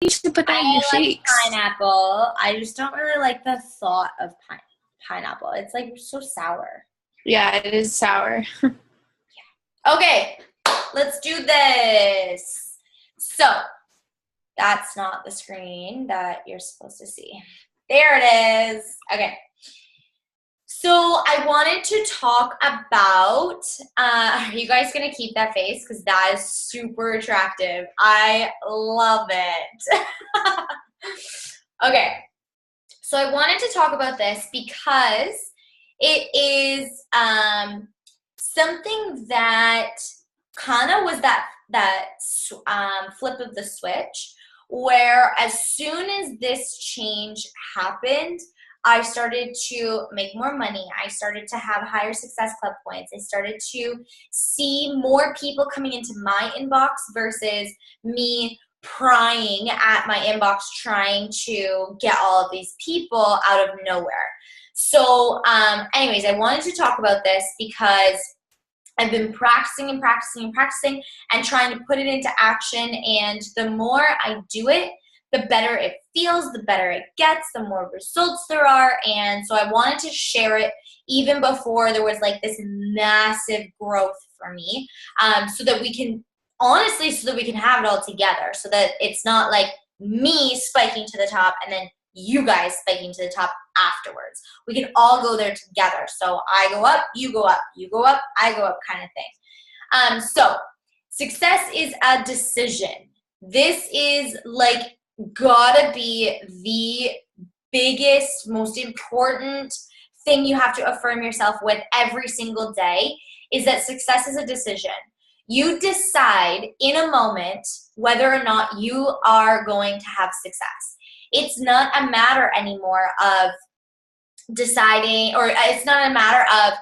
You should put that in your like shakes. pineapple. I just don't really like the thought of pineapple. It's like so sour. Yeah, it is sour. Okay, let's do this. So that's not the screen that you're supposed to see. There it is. Okay. So I wanted to talk about, are you guys going to keep that face? Because that is super attractive. I love it. Okay. So I wanted to talk about this because it is something that kind of was that flip of the switch, where as soon as this change happened, I started to make more money. I started to have higher Success Club points. I started to see more people coming into my inbox versus me prying at my inbox trying to get all of these people out of nowhere. So anyways, I wanted to talk about this because I've been practicing and practicing and practicing and trying to put it into action, and the more I do it, the better it feels, the better it gets, the more results there are. And so I wanted to share it even before there was like this massive growth for me, so that we can have it all together, so that it's not like me spiking to the top and then you guys spiking to the top afterwards. We can all go there together. So I go up, you go up, you go up, I go up, kind of thing. So success is a decision. This is like gotta be the biggest, most important thing you have to affirm yourself with every single day, is that success is a decision. You decide in a moment whether or not you are going to have success. It's not a matter anymore of deciding, or it's not a matter of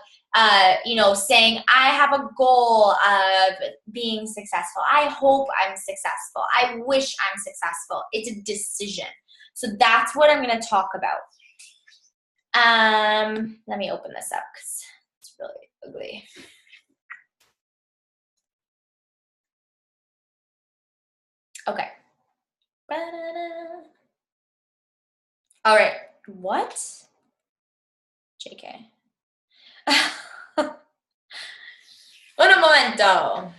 saying I have a goal of being successful. I hope I'm successful. I wish I'm successful. It's a decision. So that's what I'm going to talk about. Let me open this up because it's really ugly. Okay. All right. What? JK. Un momento.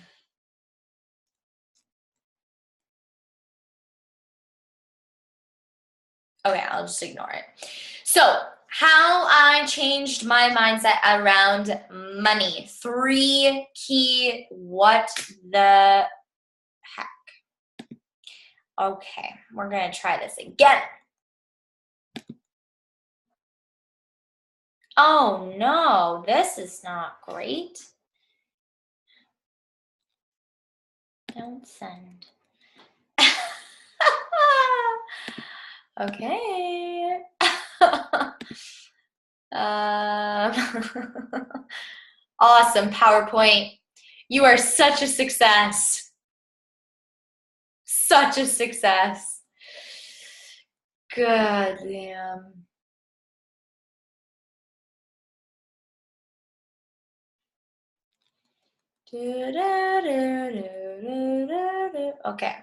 Okay, I'll just ignore it. So, how I changed my mindset around money. 3 key what the heck. Okay, we're going to try this again. Oh no, this is not great. Don't send. Okay. Awesome, PowerPoint. You are such a success. Such a success. Good, Liam. Okay.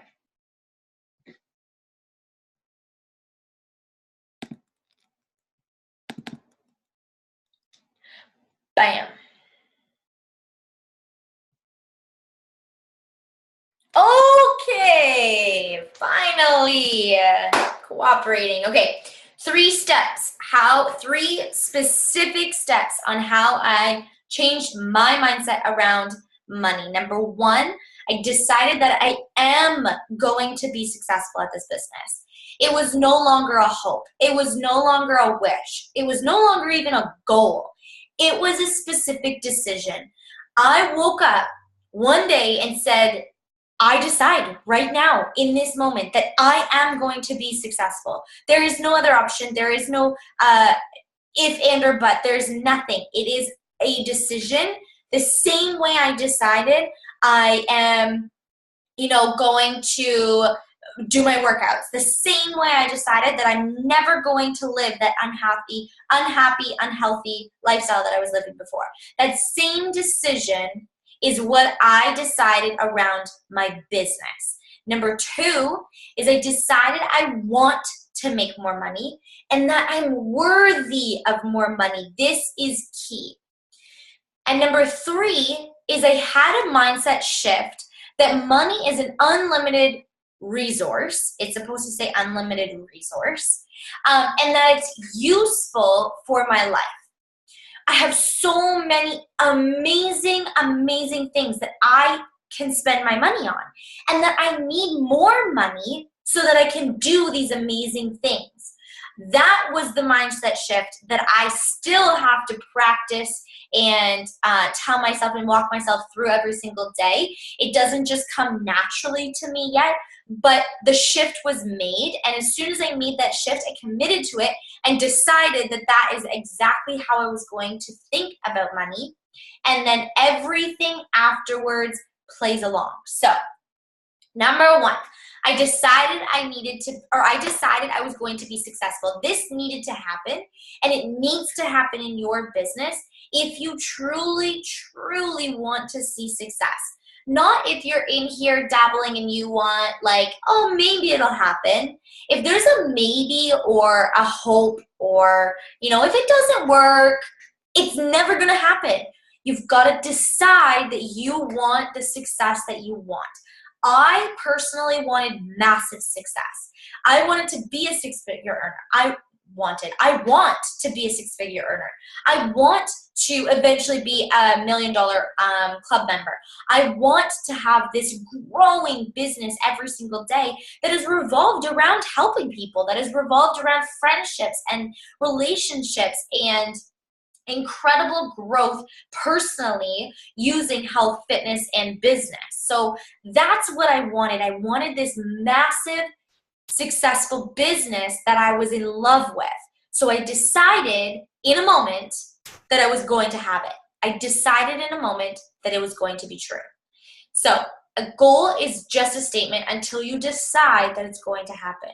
Bam. Okay, finally cooperating. Okay, 3 steps. 3 specific steps on how I changed my mindset around money. Number 1, I decided that I am going to be successful at this business. It was no longer a hope. It was no longer a wish. It was no longer even a goal. It was a specific decision. I woke up one day and said, I decide right now in this moment that I am going to be successful. There is no other option. There is no if, and, or but. There's nothing. It is a decision. The same way I decided I am, going to do my workouts. The same way I decided that I'm never going to live that unhappy, unhealthy lifestyle that I was living before. That same decision is what I decided around my business. Number 2 is I decided I want to make more money and that I'm worthy of more money. This is key. And number 3 is I had a mindset shift that money is an unlimited resource. It's supposed to say unlimited resource, and that it's useful for my life. I have so many amazing, amazing things that I can spend my money on, and that I need more money so that I can do these amazing things. That was the mindset shift that I still have to practice and tell myself and walk myself through every single day. It doesn't just come naturally to me yet, but the shift was made. And as soon as I made that shift, I committed to it and decided that that is exactly how I was going to think about money. And then everything afterwards plays along. So, number 1, I decided I decided I was going to be successful. This needed to happen, and it needs to happen in your business if you truly, truly want to see success. Not if you're in here dabbling and you want like, oh, maybe it'll happen. If there's a maybe or a hope or, if it doesn't work, it's never going to happen. You've got to decide that you want the success that you want. I personally wanted massive success. I wanted to be a 6-figure earner. I want to be a 6-figure earner. I want to eventually be a $1 million club member. I want to have this growing business every single day that is revolved around helping people, that is revolved around friendships and relationships and incredible growth personally using health, fitness, and business. So that's what I wanted. I wanted this massive, successful business that I was in love with. So I decided in a moment that I was going to have it. I decided in a moment that it was going to be true. So a goal is just a statement until you decide that it's going to happen.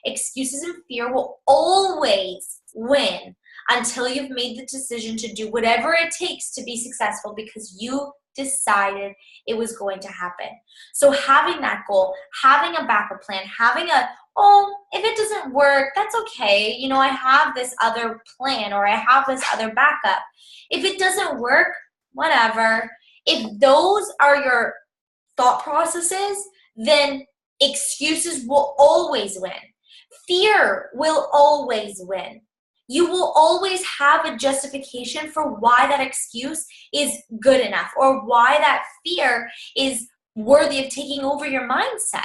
Excuses and fear will always win until you've made the decision to do whatever it takes to be successful because you decided it was going to happen. So having that goal, having a backup plan, having if it doesn't work, that's okay. I have this other plan or I have this other backup. If it doesn't work, whatever. If those are your thought processes, then excuses will always win. Fear will always win. You will always have a justification for why that excuse is good enough or why that fear is worthy of taking over your mindset.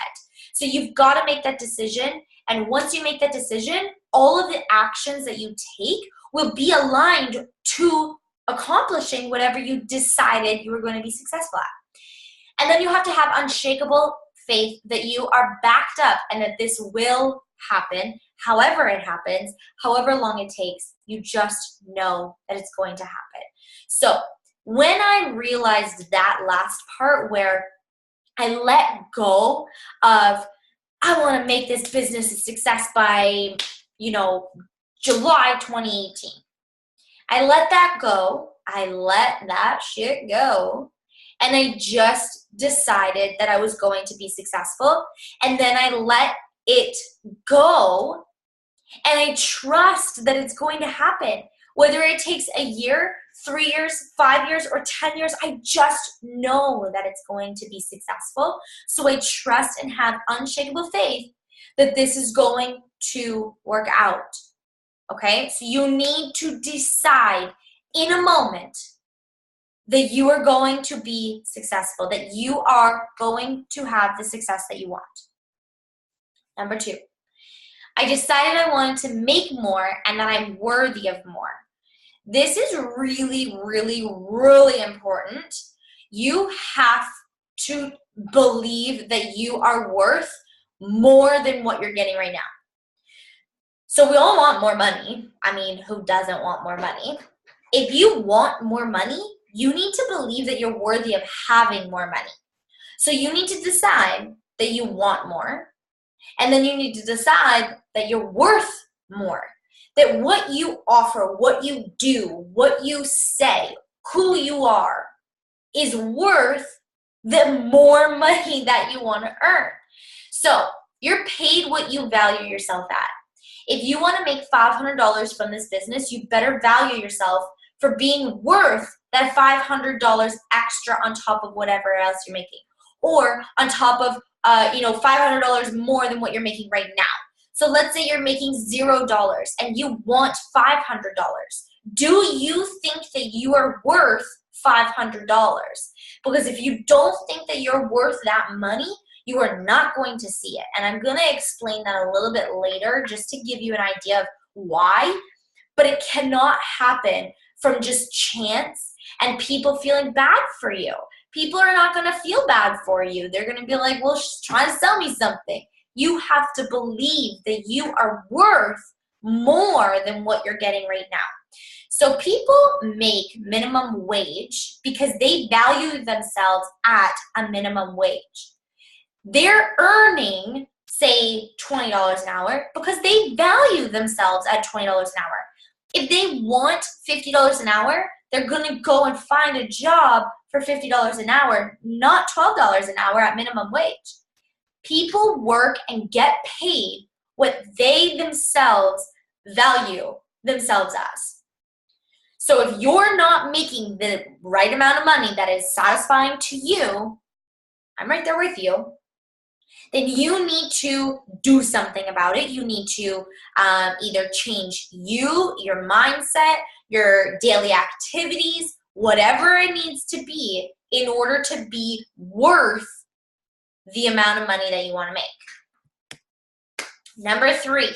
So you've got to make that decision. And once you make that decision, all of the actions that you take will be aligned to accomplishing whatever you decided you were going to be successful at. And then you have to have unshakable faith that you are backed up and that this will happen. However it happens, however long it takes, you just know that it's going to happen. So when I realized that last part where I let go of, I want to make this business a success by, July 2018. I let that go. I let that shit go. And I just decided that I was going to be successful. And then I let it go. And I trust that it's going to happen. Whether it takes a year, 3 years, 5 years, or 10 years, I just know that it's going to be successful. So I trust and have unshakable faith that this is going to work out. Okay? So you need to decide in a moment that you are going to be successful, that you are going to have the success that you want. Number 2. I decided I wanted to make more and that I'm worthy of more. This is really, really, really important. You have to believe that you are worth more than what you're getting right now. So we all want more money. I mean, who doesn't want more money? If you want more money, you need to believe that you're worthy of having more money. So you need to decide that you want more. And then you need to decide that you're worth more. That what you offer, what you do, what you say, who you are, is worth the more money that you want to earn. So you're paid what you value yourself at. If you want to make $500 from this business, you better value yourself for being worth that $500 extra on top of whatever else you're making, or on top of $500 more than what you're making right now. So let's say you're making $0 and you want $500. Do you think that you are worth $500? Because if you don't think that you're worth that money, you are not going to see it. And I'm going to explain that a little bit later just to give you an idea of why. But it cannot happen from just chance and people feeling bad for you. People are not going to feel bad for you. They're going to be like, well, she's trying to sell me something. You have to believe that you are worth more than what you're getting right now. So people make minimum wage because they value themselves at a minimum wage. They're earning, say, $20 an hour because they value themselves at $20 an hour. If they want $50 an hour, they're going to go and find a job for $50 an hour, not $12 an hour at minimum wage. People work and get paid what they themselves value themselves as. So if you're not making the right amount of money that is satisfying to you, I'm right there with you, then you need to do something about it. You need to either change your mindset, your daily activities, whatever it needs to be in order to be worth the amount of money that you want to make. Number 3,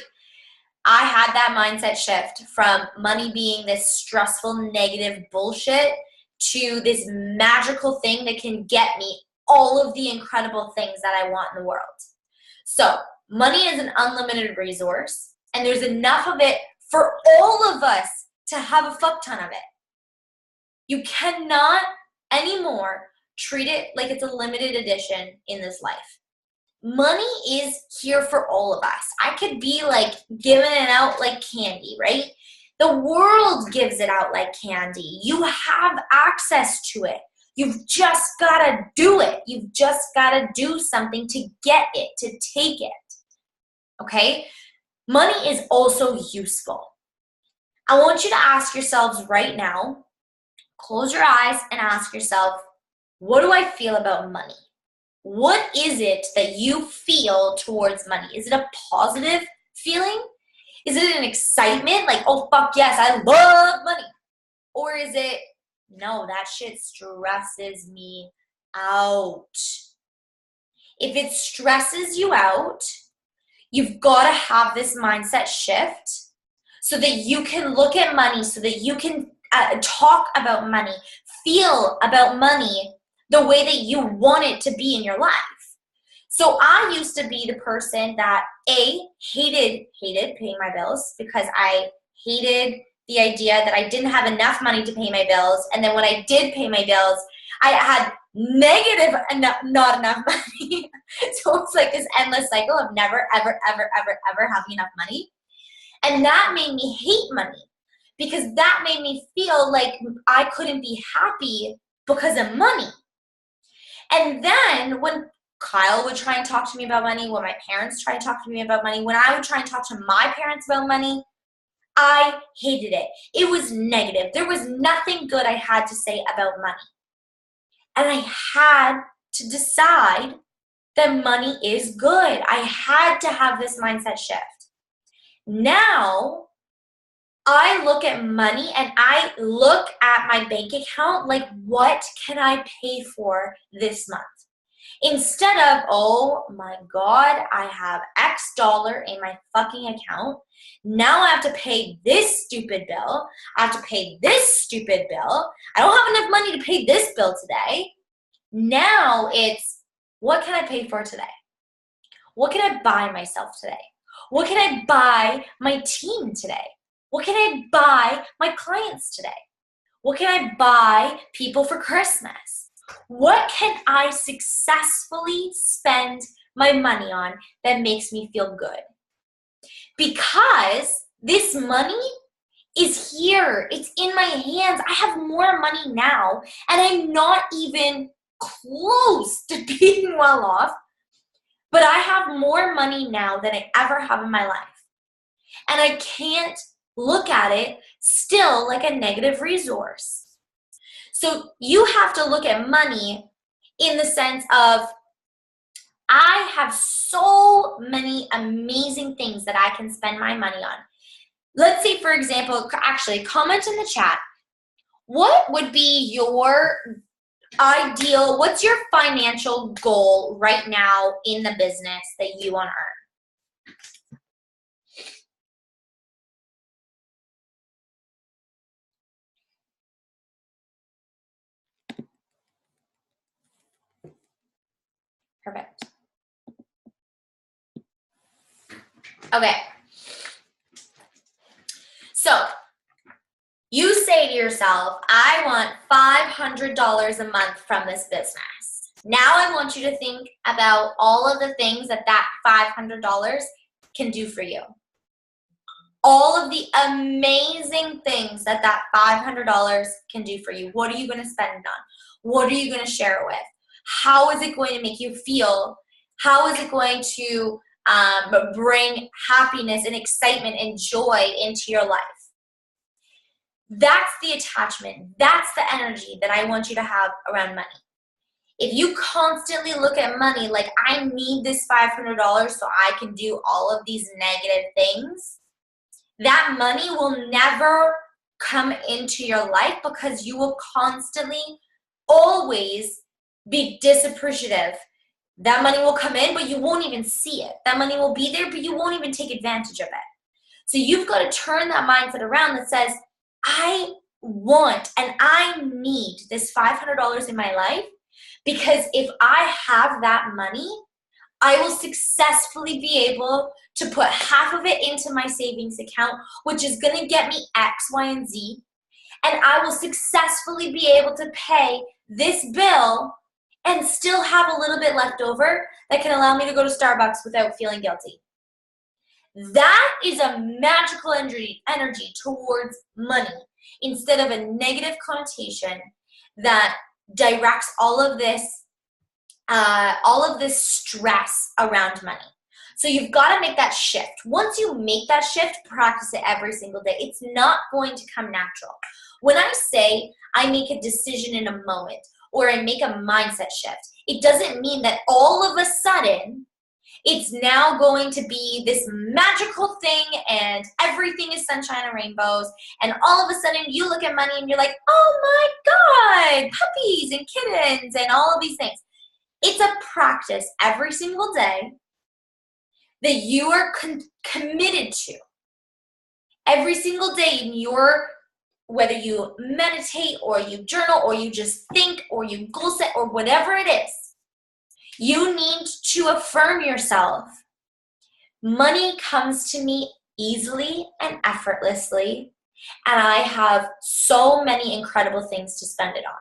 I had that mindset shift from money being this stressful, negative bullshit to this magical thing that can get me all of the incredible things that I want in the world. So money is an unlimited resource, and there's enough of it for all of us to have a fuck ton of it. You cannot anymore treat it like it's a limited edition in this life. Money is here for all of us. I could be like giving it out like candy, right? The world gives it out like candy. You have access to it. You've just got to do it. You've just got to do something to get it, to take it. Okay? Money is also useful. I want you to ask yourselves right now, close your eyes and ask yourself, what do I feel about money? What is it that you feel towards money? Is it a positive feeling? Is it an excitement? Like, oh, fuck yes, I love money. Or is it, no, that shit stresses me out. If it stresses you out, you've got to have this mindset shift so that you can look at money, so that you can talk about money, feel about money the way that you want it to be in your life. So I used to be the person that hated paying my bills because I hated the idea that I didn't have enough money to pay my bills. And then when I did pay my bills, I had negative not enough money. So it's like this endless cycle of never, ever, ever, ever, ever having enough money. And that made me hate money because that made me feel like I couldn't be happy because of money. And then when Kyle would try and talk to me about money, when my parents tried to talk to me about money, when I would try and talk to my parents about money, I hated it. It was negative. There was nothing good I had to say about money. And I had to decide that money is good. I had to have this mindset shift. Now, I look at money and I look at my bank account like, what can I pay for this month? Instead of, oh my God, I have X dollar in my fucking account. Now I have to pay this stupid bill. I have to pay this stupid bill. I don't have enough money to pay this bill today. Now it's, what can I pay for today? What can I buy myself today? What can I buy my team today? What can I buy my clients today? What can I buy people for Christmas? What can I successfully spend my money on that makes me feel good? Because this money is here. It's in my hands. I have more money now, and I'm not even close to being well off. But I have more money now than I ever have in my life. And I can't look at it still like a negative resource. So you have to look at money in the sense of, I have so many amazing things that I can spend my money on. Let's say, for example, actually comment in the chat, what would be your ideal, what's your financial goal right now in the business that you want to earn? Perfect. Okay. So you say to yourself, I want $500 a month from this business. Now I want you to think about all of the things that that $500 can do for you. All of the amazing things that that $500 can do for you. What are you going to spend it on? What are you going to share it with? How is it going to make you feel? How is it going to bring happiness and excitement and joy into your life? That's the attachment. That's the energy that I want you to have around money. If you constantly look at money like, I need this $500 so I can do all of these negative things, that money will never come into your life because you will constantly, always be disappreciative. That money will come in, but you won't even see it. That money will be there, but you won't even take advantage of it. So you've got to turn that mindset around that says, I want and I need this $500 in my life, because if I have that money, I will successfully be able to put half of it into my savings account, which is going to get me X, Y, and Z. And I will successfully be able to pay this bill and still have a little bit left over that can allow me to go to Starbucks without feeling guilty. That is a magical energy towards money, instead of a negative connotation that directs all of this stress around money. So you've got to make that shift. Once you make that shift, practice it every single day. It's not going to come natural. When I say I make a decision in a moment or I make a mindset shift, it doesn't mean that all of a sudden it's now going to be this magical thing and everything is sunshine and rainbows, and all of a sudden you look at money and you're like, oh my God, puppies and kittens and all of these things. It's a practice every single day that you are committed to. Every single day in your, whether you meditate or you journal or you just think or you goal set or whatever it is, you need to affirm yourself. Money comes to me easily and effortlessly, and I have so many incredible things to spend it on.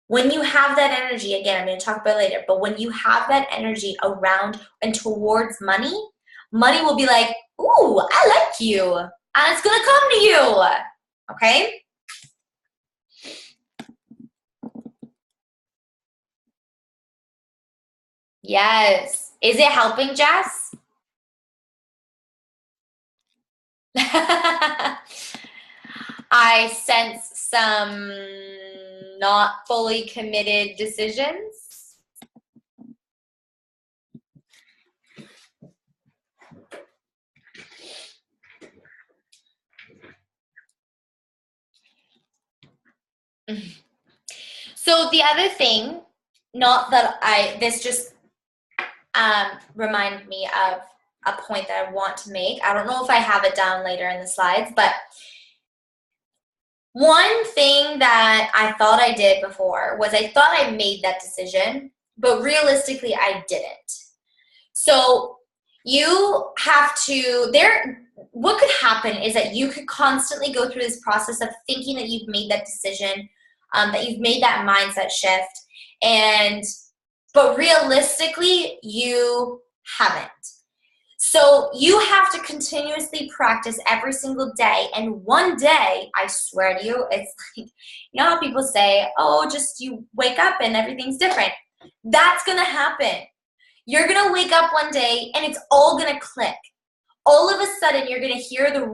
When you have that energy, again, I'm going to talk about it later, but when you have that energy around and towards money, money will be like, ooh, I like you, and it's going to come to you, okay? Yes. Is it helping, Jess? I sense some not fully committed decisions. So the other thing, not that this just reminded me of a point that I want to make. I don't know if I have it down later in the slides, but one thing that I thought I did before was I thought I made that decision, but realistically I didn't. So you have to, what could happen is that you could constantly go through this process of thinking that you've made that decision, that you've made that mindset shift, but realistically you haven't. So you have to continuously practice every single day, and one day, I swear to you, it's like, you know how people say, oh, just you wake up and everything's different. That's going to happen. You're going to wake up one day and it's all going to click. All of a sudden, you're going to hear the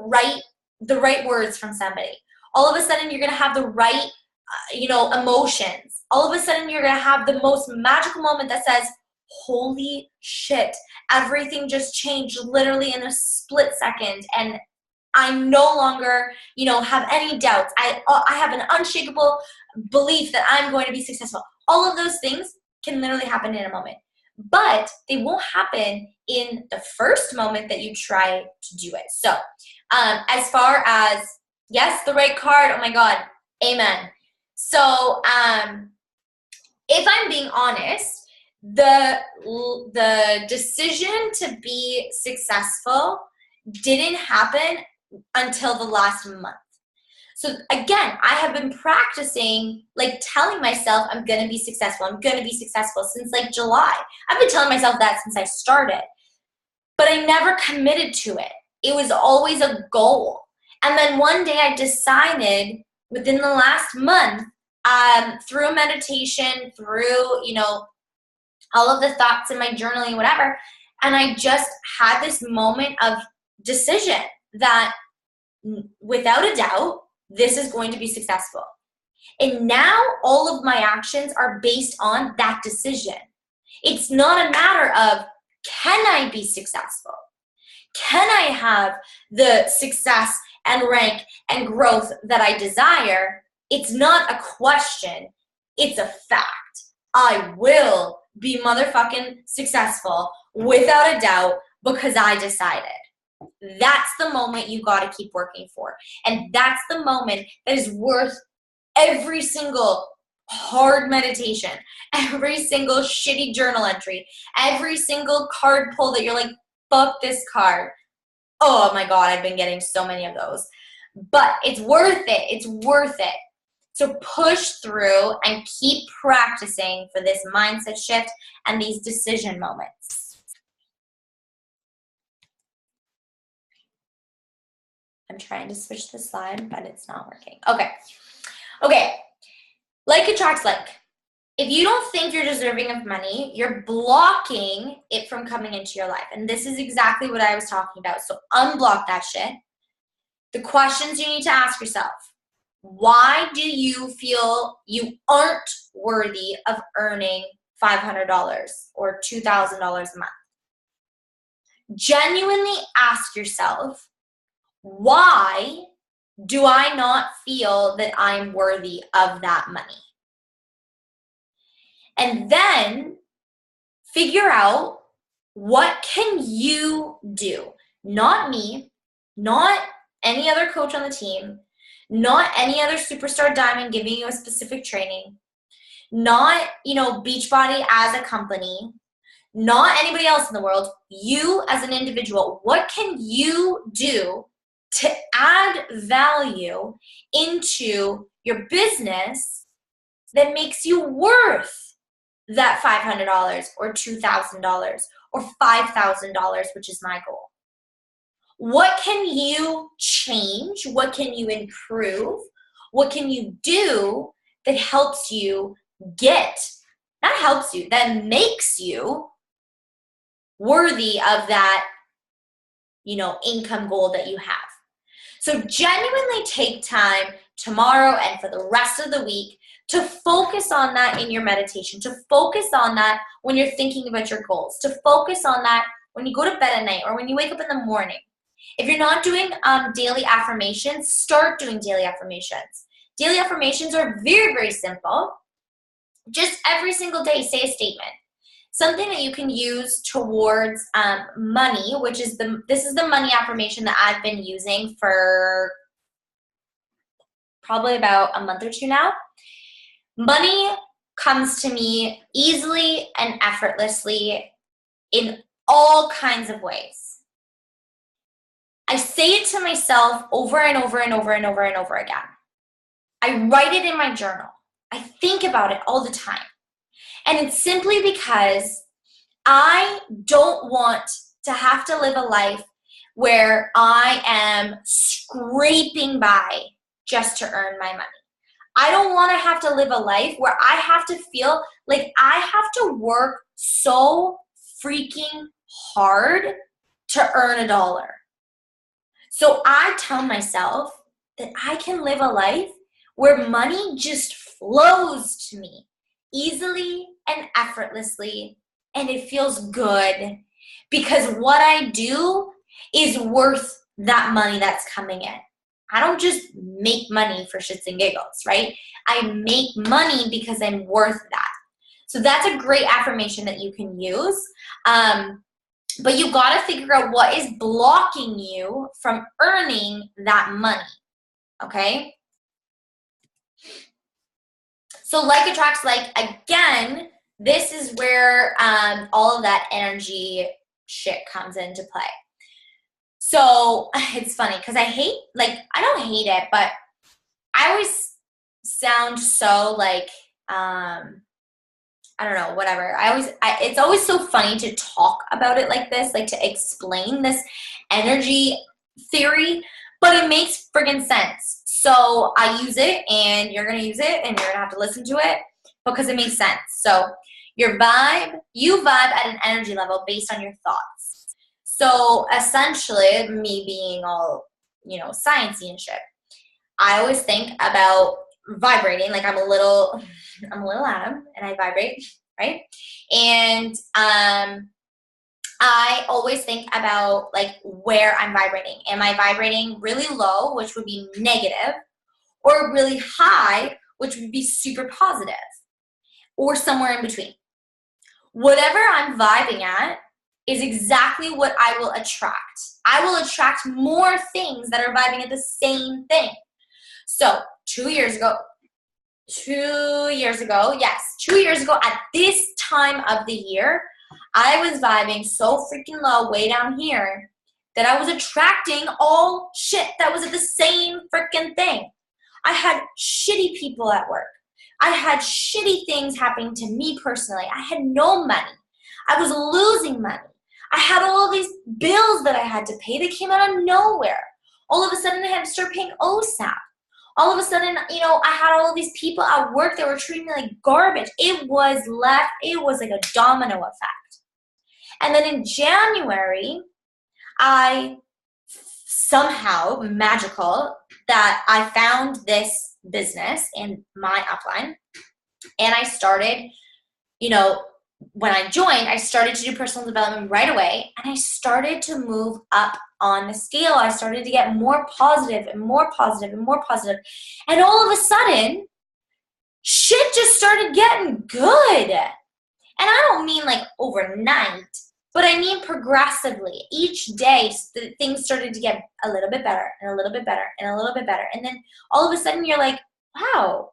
right words from somebody. All of a sudden, you're going to have the right, emotions. All of a sudden, you're going to have the most magical moment that says, holy shit, everything just changed literally in a split second. And I no longer, have any doubts. I have an unshakable belief that I'm going to be successful. All of those things can literally happen in a moment. But they won't happen in the first moment that you try to do it. So as far as, yes, the right card, oh my God, amen. So if I'm being honest, the decision to be successful didn't happen until the last month. So again, I have been practicing, telling myself I'm going to be successful. I'm going to be successful since July. I've been telling myself that since I started, but I never committed to it. It was always a goal. And then one day I decided within the last month, through meditation, through, all of the thoughts in my journaling, whatever, and I just had this moment of decision that without a doubt, this is going to be successful. And now all of my actions are based on that decision. It's not a matter of, can I be successful? Can I have the success and rank and growth that I desire? It's not a question. It's a fact. I will be motherfucking successful without a doubt because I decided. That's the moment you got to keep working for. And that's the moment that is worth every single hard meditation, every single shitty journal entry, every single card pull that you're like, fuck this card. Oh my God, I've been getting so many of those. But it's worth it. It's worth it. So push through and keep practicing for this mindset shift and these decision moments. I'm trying to switch the slide, but it's not working. Okay. Like attracts like. If you don't think you're deserving of money, you're blocking it from coming into your life. And this is exactly what I was talking about. So unblock that shit. The questions you need to ask yourself. Why do you feel you aren't worthy of earning $500 or $2,000 a month? Genuinely ask yourself, why do I not feel that I'm worthy of that money? And then figure out, what can you do? Not me, not any other coach on the team, not any other superstar diamond giving you a specific training, not, Beachbody as a company, not anybody else in the world, you as an individual. What can you do to add value into your business that makes you worth that $500 or $2,000 or $5,000, which is my goal? What can you change? What can you improve? What can you do that helps you that makes you worthy of that, income goal that you have? So genuinely take time tomorrow and for the rest of the week to focus on that in your meditation, to focus on that when you're thinking about your goals, to focus on that when you go to bed at night or when you wake up in the morning. If you're not doing daily affirmations, start doing daily affirmations. Daily affirmations are very, very simple. Just every single day, say a statement. Something that you can use towards money, this is the money affirmation that I've been using for probably about a month or two now. Money comes to me easily and effortlessly in all kinds of ways. I say it to myself over and over and over and over and over again. I write it in my journal. I think about it all the time. And it's simply because I don't want to have to live a life where I am scraping by just to earn my money. I don't want to have to live a life where I have to feel like I have to work so freaking hard to earn a dollar. So I tell myself that I can live a life where money just flows to me easily and effortlessly, and it feels good because what I do is worth that money that's coming in. I don't just make money for shits and giggles, right? I make money because I'm worth that. So that's a great affirmation that you can use. But you got to figure out what is blocking you from earning that money, okay? So like attracts like, again, this is where all of that energy shit comes into play. So it's funny because I don't hate it, but I always sound so like, I don't know, whatever. It's always so funny to talk about it like this, like to explain this energy theory, but it makes friggin' sense. So I use it and you're going to use it and you're going to have to listen to it because it makes sense. So you vibe at an energy level based on your thoughts. So essentially, me being all, sciencey and shit, I always think about vibrating, like I'm a little atom and I vibrate, right? And I always think about like where I'm vibrating. Am I vibrating really low, which would be negative, or really high, which would be super positive, or somewhere in between? Whatever I'm vibing at is exactly what I will attract. I will attract more things that are vibing at the same thing. So 2 years ago at this time of the year, I was vibing so freaking low way down here that I was attracting all shit that was at the same freaking thing. I had shitty people at work. I had shitty things happening to me personally. I had no money. I was losing money. I had all of these bills that I had to pay that came out of nowhere. All of a sudden I had to start paying OSAP. All of a sudden, I had all of these people at work that were treating me like garbage. It was like a domino effect. And then in January, I somehow, magical, that I found this business in my upline. And I started, when I joined, I started to do personal development right away. And I started to move up on the scale. I started to get more positive and more positive and more positive. And all of a sudden, shit just started getting good. And I don't mean like overnight, but I mean progressively. Each day, things started to get a little bit better and a little bit better and a little bit better. And then all of a sudden you're like, wow,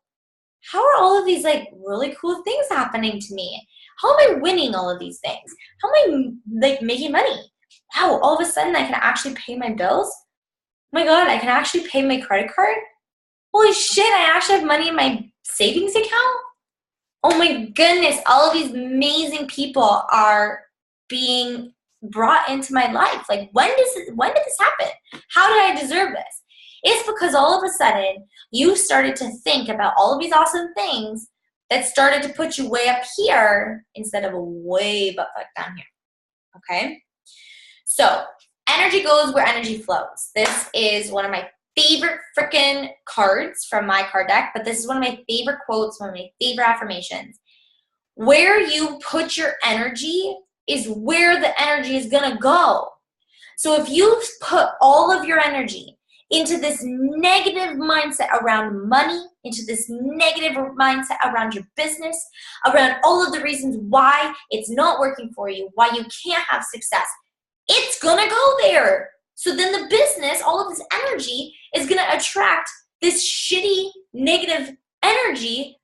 how are all of these like really cool things happening to me? How am I winning all of these things? How am I like making money? Wow, all of a sudden I can actually pay my bills. Oh my God, I can actually pay my credit card. Holy shit, I actually have money in my savings account. Oh my goodness, all of these amazing people are being brought into my life. Like when did this happen? How did I deserve this? It's because all of a sudden you started to think about all of these awesome things that started to put you way up here instead of way butt fuck down here. Okay? So energy goes where energy flows. This is one of my favorite freaking cards from my card deck, but this is one of my favorite quotes, one of my favorite affirmations. Where you put your energy is where the energy is going to go. So if you put all of your energy into this negative mindset around money, into this negative mindset around your business, around all of the reasons why it's not working for you, why you can't have success, it's gonna go there. So then the business, all of this energy is gonna attract this shitty negative energy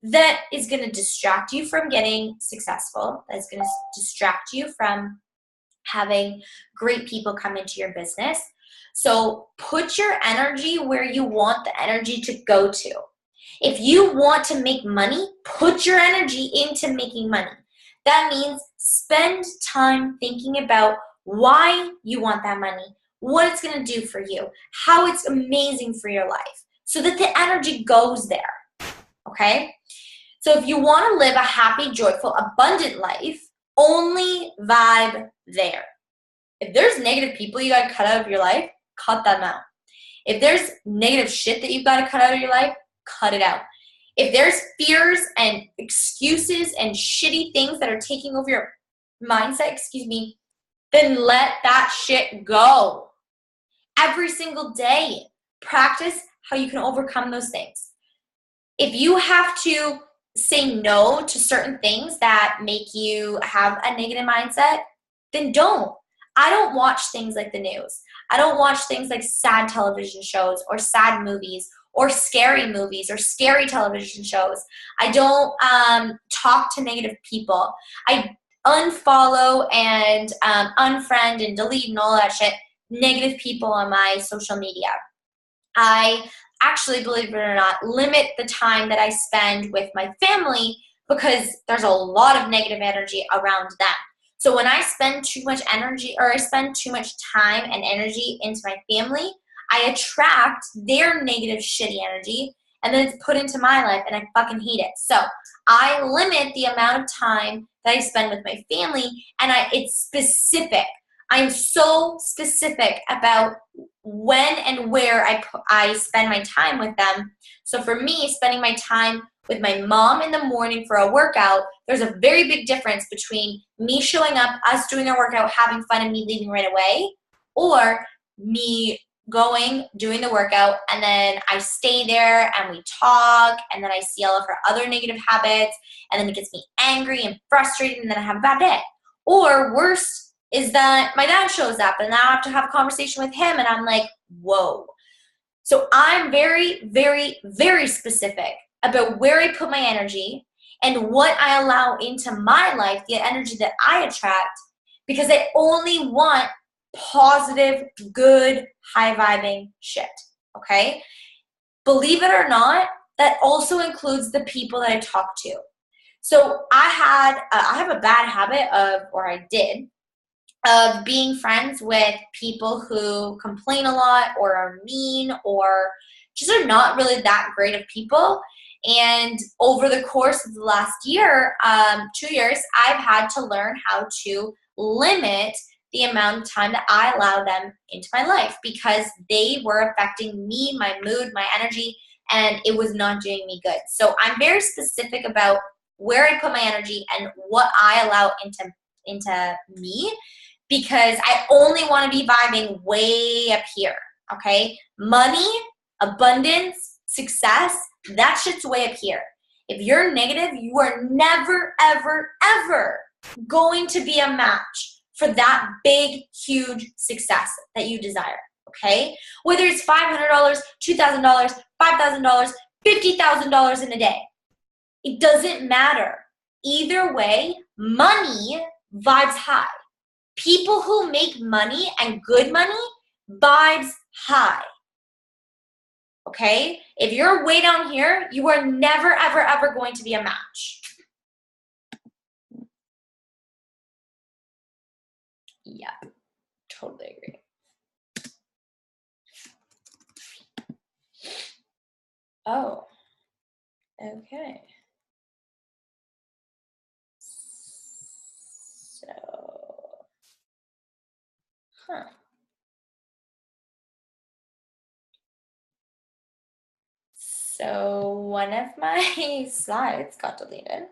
that is gonna distract you from getting successful, that's gonna distract you from having great people come into your business. So put your energy where you want the energy to go to. If you want to make money, put your energy into making money. That means spend time thinking about why you want that money, what it's going to do for you, how it's amazing for your life, so that the energy goes there, okay? So if you want to live a happy, joyful, abundant life, only vibe there. If there's negative people you gotta cut out of your life, cut them out. If there's negative shit that you've gotta cut out of your life, cut it out. If there's fears and excuses and shitty things that are taking over your mindset, then let that shit go. Every single day, practice how you can overcome those things. If you have to say no to certain things that make you have a negative mindset, then don't. I don't watch things like the news. I don't watch things like sad television shows or sad movies or scary movies or scary television shows. I don't talk to negative people. I unfollow and unfriend and delete and all that shit, negative people on my social media. I actually, believe it or not, limit the time that I spend with my family because there's a lot of negative energy around them. So when I spend too much energy or I spend too much time and energy into my family, I attract their negative, shitty energy, and then it's put into my life, and I fucking hate it. So I limit the amount of time that I spend with my family, and it's specific. I'm so specific about when and where I spend my time with them. So for me, spending my time with my mom in the morning for a workout, there's a very big difference between me showing up, us doing our workout, having fun, and me leaving right away, or me going, doing the workout, and then I stay there and we talk, and then I see all of her other negative habits, and then it gets me angry and frustrated, and then I have a bad day. Or worse is that my dad shows up, and now I have to have a conversation with him, and I'm like, whoa. So I'm very, very, very specific about where I put my energy and what I allow into my life, the energy that I attract, because I only want positive, good, high-vibing shit, okay? Believe it or not, that also includes the people that I talk to. So I have a bad habit of being friends with people who complain a lot or are mean or just are not really that great of people. And over the course of the last year, 2 years, I've had to learn how to limit the amount of time that I allow them into my life because they were affecting me, my mood, my energy, and it was not doing me good. So I'm very specific about where I put my energy and what I allow into me, because I only want to be vibing way up here, okay? Money, abundance, success, that shit's way up here. If you're negative, you are never, ever, ever going to be a match for that big, huge success that you desire, okay? Whether it's $500, $2,000, $5,000, $50,000 in a day, it doesn't matter. Either way, money vibes high. People who make money and good money vibes high. Okay? If you're way down here, you are never, ever, ever going to be a match. Yeah, totally agree. Oh, okay. So one of my slides got deleted.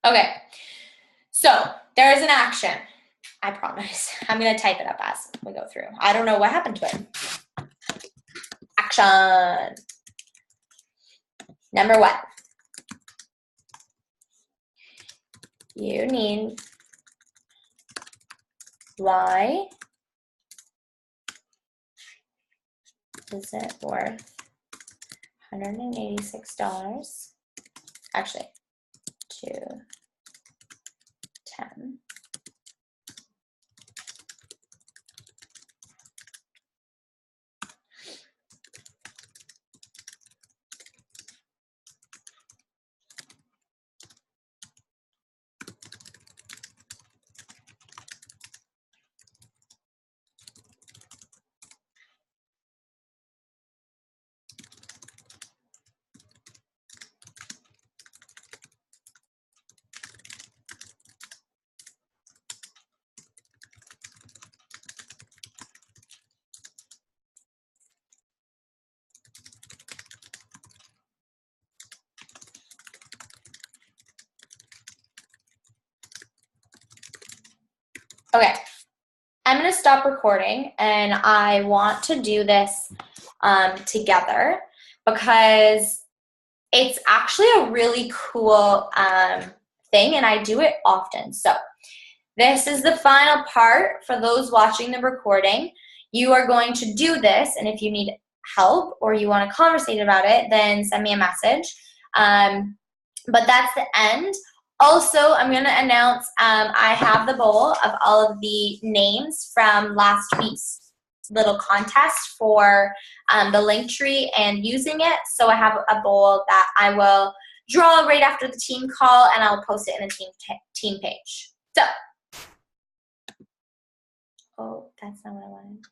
Okay, so there is an action. I promise. I'm going to type it up as we go through. I don't know what happened to it. Action. Number 1. You need why is it worth $186? Actually, 210. Okay. I'm going to stop recording, and I want to do this together because it's actually a really cool thing, and I do it often. So this is the final part for those watching the recording. You are going to do this, and if you need help or you want to conversate about it, then send me a message. But that's the end. Also, I'm going to announce I have the bowl of all of the names from last week's little contest for the Linktree and using it. So I have a bowl that I will draw right after the team call, and I'll post it in the team page. So, oh, that's not what I wanted.